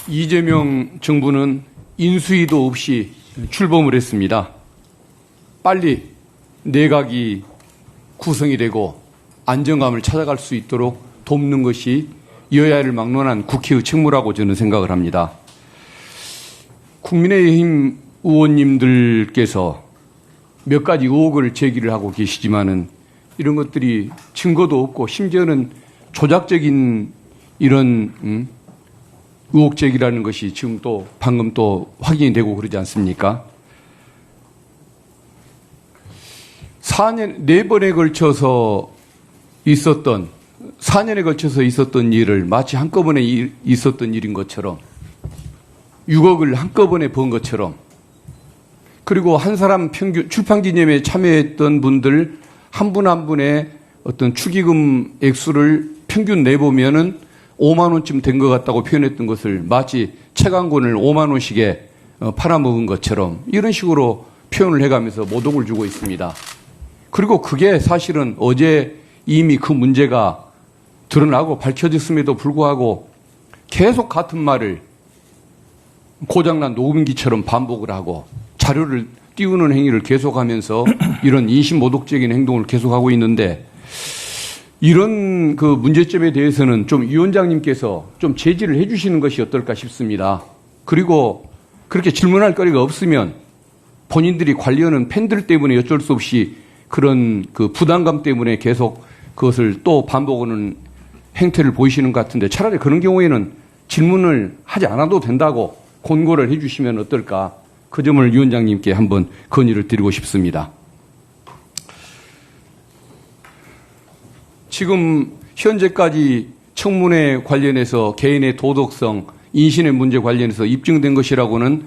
이재명 정부는 인수위도 없이 출범을 했습니다. 빨리 내각이 구성이 되고 안정감을 찾아갈 수 있도록 돕는 것이 여야를 막론한 국회의 책무라고 저는 생각을 합니다. 국민의힘 의원님들께서 몇 가지 의혹을 제기를 하고 계시지만은 이런 것들이 증거도 없고 심지어는 조작적인 이런 의혹 제기라는 것이 지금 또 방금 또 확인이 되고 그러지 않습니까? 4년에 걸쳐서 있었던 4년에 걸쳐서 있었던 일을 마치 한꺼번에 있었던 일인 것처럼 6억을 한꺼번에 번 것처럼 그리고 한 사람 평균 출판기념회에 참여했던 분들 한 분 한 분의 어떤 축의금 액수를 평균 내보면은 5만 원쯤 된 것 같다고 표현했던 것을 마치 책 한 권을 5만 원씩에 팔아먹은 것처럼 이런 식으로 표현을 해가면서 모독을 주고 있습니다. 그리고 그게 사실은 어제 이미 그 문제가 드러나고 밝혀졌음에도 불구하고 계속 같은 말을 고장난 녹음기처럼 반복을 하고 자료를 띄우는 행위를 계속하면서 이런 인신모독적인 행동을 계속하고 있는데 이런 그 문제점에 대해서는 좀 위원장님께서 좀 제지를 해 주시는 것이 어떨까 싶습니다. 그리고 그렇게 질문할 거리가 없으면 본인들이 관리하는 팬들 때문에 어쩔 수 없이 그런 그 부담감 때문에 계속 그것을 또 반복하는 행태를 보이시는 것 같은데 차라리 그런 경우에는 질문을 하지 않아도 된다고 권고를 해 주시면 어떨까. 그 점을 위원장님께 한번 건의를 드리고 싶습니다. 지금 현재까지 청문회 관련해서 개인의 도덕성, 인신의 문제 관련해서 입증된 것이라고는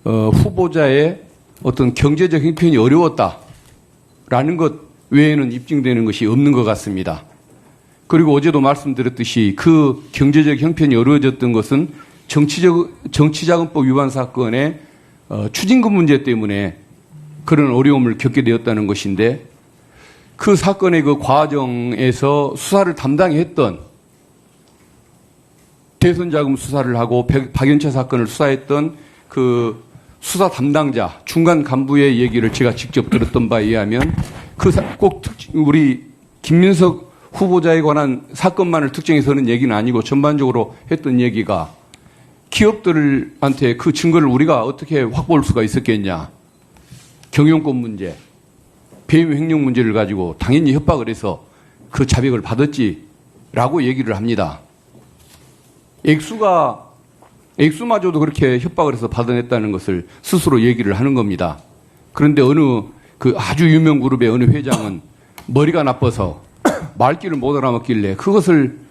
후보자의 어떤 경제적 형편이 어려웠다라는 것 외에는 입증되는 것이 없는 것 같습니다. 그리고 어제도 말씀드렸듯이 그 경제적 형편이 어려워졌던 것은 정치자금법 위반 사건의 추징금 문제 때문에 그런 어려움을 겪게 되었다는 것인데 그 사건의 그 과정에서 수사를 담당했던 대선자금 수사를 하고 박연차 사건을 수사했던 그 수사 담당자 중간 간부의 얘기를 제가 직접 들었던 바에 의하면 꼭 우리 김민석 후보자에 관한 사건만을 특정해서는 얘기는 아니고 전반적으로 했던 얘기가 기업들한테 그 증거를 우리가 어떻게 확보할 수가 있었겠냐. 경영권 문제, 배임 횡령 문제를 가지고 당연히 협박을 해서 그 자백을 받았지라고 얘기를 합니다. 액수마저도 그렇게 협박을 해서 받아냈다는 것을 스스로 얘기를 하는 겁니다. 그런데 어느 그 아주 유명 그룹의 어느 회장은 머리가 나빠서 말귀를 못 알아먹길래 그것을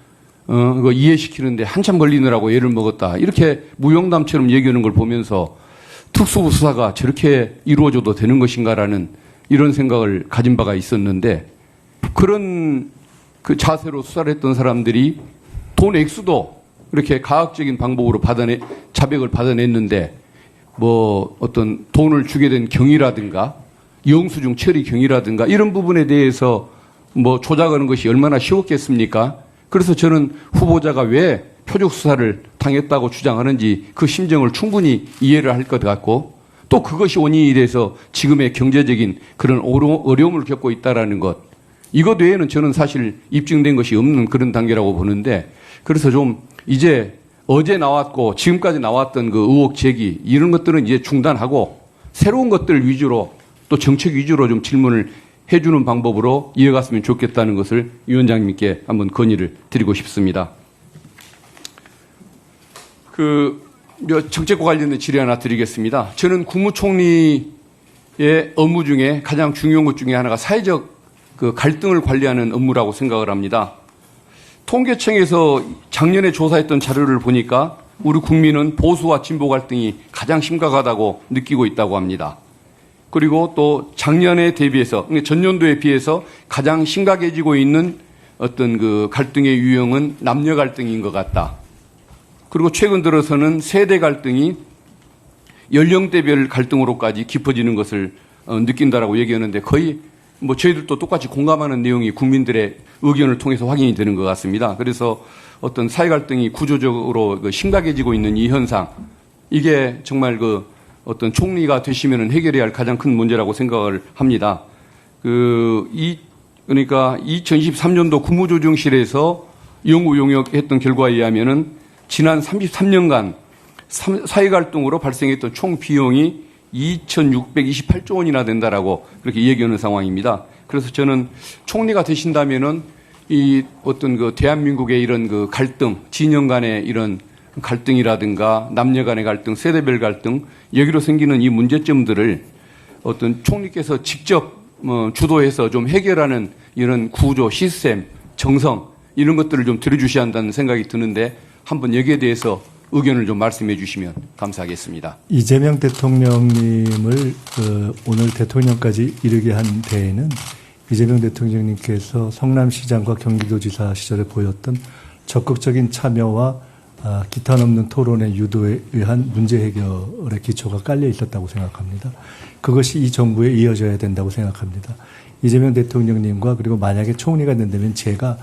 이해시키는데 한참 걸리느라고 애를 먹었다. 이렇게 무용담처럼 얘기하는 걸 보면서 특수부 수사가 저렇게 이루어져도 되는 것인가라는 이런 생각을 가진 바가 있었는데 그런 그 자세로 수사를 했던 사람들이 돈 액수도 이렇게 가학적인 방법으로 자백을 받아냈는데 뭐 어떤 돈을 주게 된 경위라든가 영수증 처리 경위라든가 이런 부분에 대해서 뭐 조작하는 것이 얼마나 쉬웠겠습니까? 그래서 저는 후보자가 왜 표적 수사를 당했다고 주장하는지 그 심정을 충분히 이해를 할 것 같고 또 그것이 원인이 돼서 지금의 경제적인 그런 어려움을 겪고 있다라는 것 이것 외에는 저는 사실 입증된 것이 없는 그런 단계라고 보는데 그래서 좀 이제 어제 나왔고 지금까지 나왔던 그 의혹 제기 이런 것들은 이제 중단하고 새로운 것들 위주로 또 정책 위주로 좀 질문을 해주는 방법으로 이어갔으면 좋겠다는 것을 위원장님께 한번 건의를 드리고 싶습니다. 정책과 관련된 질의 하나 드리겠습니다. 저는 국무총리의 업무 중에 가장 중요한 것 중에 하나가 사회적 그 갈등을 관리하는 업무라고 생각을 합니다. 통계청에서 작년에 조사했던 자료를 보니까 우리 국민은 보수와 진보 갈등이 가장 심각하다고 느끼고 있다고 합니다. 그리고 또 작년에 대비해서, 전년도에 비해서 가장 심각해지고 있는 어떤 그 갈등의 유형은 남녀 갈등인 것 같다. 그리고 최근 들어서는 세대 갈등이 연령대별 갈등으로까지 깊어지는 것을 느낀다라고 얘기하는데 거의 뭐 저희들도 똑같이 공감하는 내용이 국민들의 의견을 통해서 확인이 되는 것 같습니다. 그래서 어떤 사회 갈등이 구조적으로 심각해지고 있는 이 현상, 이게 정말 어떤 총리가 되시면은 해결해야 할 가장 큰 문제라고 생각을 합니다. 그러니까 2023년도 국무조정실에서 연구 용역했던 결과에 의하면은 지난 33년간 사회 갈등으로 발생했던 총 비용이 2,628조 원이나 된다라고 그렇게 얘기하는 상황입니다. 그래서 저는 총리가 되신다면은 이 어떤 대한민국의 이런 갈등, 진영 간의 이런 갈등이라든가 남녀 간의 갈등, 세대별 갈등, 여기로 생기는 이 문제점들을 어떤 총리께서 직접 주도해서 좀 해결하는 이런 구조, 시스템, 정성 이런 것들을 좀 들어주셔야 한다는 생각이 드는데 한번 여기에 대해서 의견을 좀 말씀해 주시면 감사하겠습니다. 이재명 대통령님을 오늘 대통령까지 이르게 한 데에는 이재명 대통령님께서 성남시장과 경기도지사 시절에 보였던 적극적인 참여와 기탄 없는 토론의 유도에 의한 문제 해결의 기초가 깔려 있었다고 생각합니다. 그것이 이 정부에 이어져야 된다고 생각합니다. 이재명 대통령님과 그리고 만약에 총리가 된다면 제가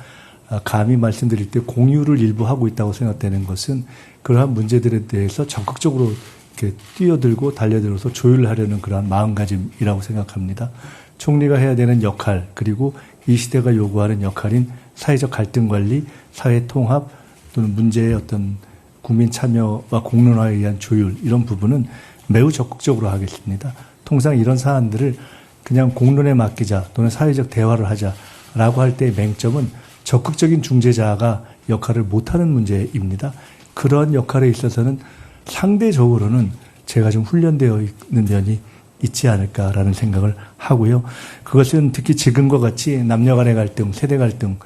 감히 말씀드릴 때 공유를 일부 하고 있다고 생각되는 것은 그러한 문제들에 대해서 적극적으로 이렇게 뛰어들고 달려들어서 조율하려는 그러한 마음가짐이라고 생각합니다. 총리가 해야 되는 역할 그리고 이 시대가 요구하는 역할인 사회적 갈등 관리, 사회 통합 또는 문제의 어떤 국민 참여와 공론화에 의한 조율 이런 부분은 매우 적극적으로 하겠습니다. 통상 이런 사안들을 그냥 공론에 맡기자 또는 사회적 대화를 하자라고 할 때의 맹점은 적극적인 중재자가 역할을 못하는 문제입니다. 그런 역할에 있어서는 상대적으로는 제가 좀 훈련되어 있는 면이 있지 않을까라는 생각을 하고요. 그것은 특히 지금과 같이 남녀 간의 갈등, 세대 갈등,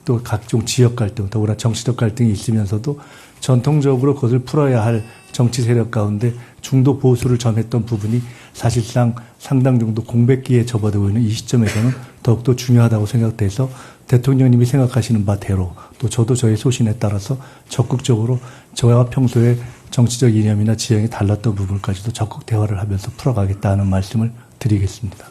또 각종 지역 갈등, 더구나 정치적 갈등이 있으면서도 전통적으로 그것을 풀어야 할 정치 세력 가운데 중도 보수를 점했던 부분이 사실상 상당 정도 공백기에 접어들고 있는 이 시점에서는 더욱더 중요하다고 생각돼서 대통령님이 생각하시는 바대로 또 저도 저의 소신에 따라서 적극적으로 저와 평소에 정치적 이념이나 지형이 달랐던 부분까지도 적극 대화를 하면서 풀어가겠다는 말씀을 드리겠습니다.